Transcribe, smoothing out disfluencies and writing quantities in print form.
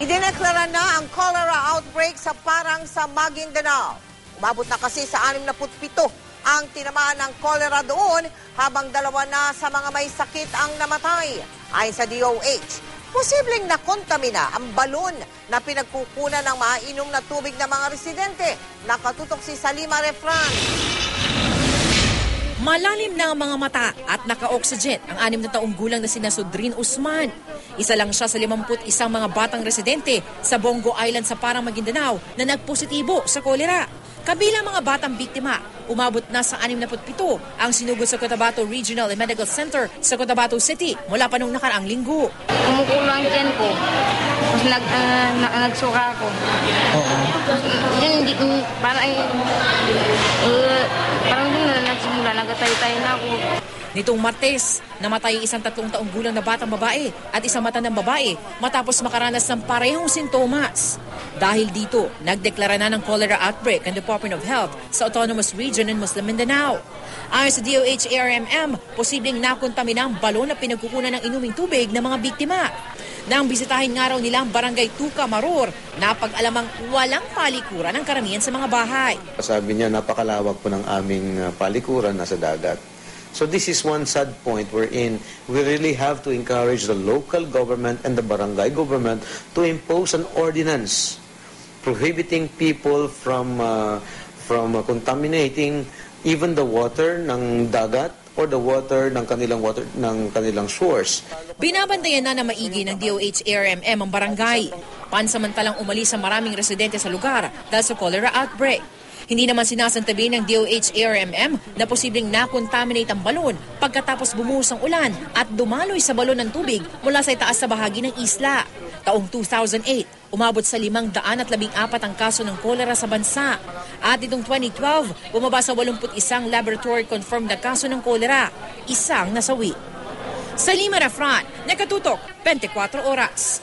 Idineklara na ang cholera outbreak sa parang sa Maguindanao. Umabot na kasi sa 67 ang tinamaan ng cholera doon habang 2 na sa mga may sakit ang namatay. Ayon sa DOH, posibleng nakontamina ang balon na pinagkukunan ng maiinom na tubig ng mga residente. Nakatutok si Salima Refran. Malalim na ang mga mata at naka-oxygen ang 6 na taong gulang na sina Sudrin Usman. Isa lang siya sa 51 mga batang residente sa Bongo Island sa Parang Maguindanao na nagpositibo sa kolera. Kabilang mga batang biktima, umabot na sa 67 ang sinugod sa Cotabato Regional and Medical Center sa Cotabato City mula pa nung nakaraang linggo. Kumukulang dyan ko. Tapos nagsuka ako. Yan, parang doon na nagsimula, nagatay-tay na ako. Nitong Martes, namatay isang 3 taong gulang na batang babae at isang matandang babae matapos makaranas ng parehong sintomas. Dahil dito, nagdeklara na ng cholera outbreak ang Department of Health sa Autonomous Region in Muslim Mindanao. Ayon sa DOH-ARMM, posibleng nakontamina ang balon na pinagkukunan ng inuming tubig ng mga biktima. Nang bisitahin nga raw nila ang barangay Tuca Maror, napag-alamang walang palikuran ang karamihan sa mga bahay. Sabi niya, napakalawak po ng aming palikuran nasa dagat. So this is one sad point wherein we really have to encourage the local government and the barangay government to impose an ordinance prohibiting people from contaminating even the water ng dagat or the water ng kanilang shores. Binabantayan na maigi ng DOH-ARMM ang barangay. Pansamantalang umalis sa maraming residente sa lugar dahil sa cholera outbreak. Hindi naman sinasantabi ng DOH-ARMM na posibleng nakontaminate ang balon pagkatapos bumuhos ang ulan at dumaloy sa balon ng tubig mula sa itaas sa bahagi ng isla. Taong 2008, umabot sa 514 ang kaso ng kolera sa bansa. At itong 2012, bumaba sa 81 laboratory-confirmed na kaso ng kolera, isang nasawi. Salima Refran, nakatutok, 24 oras.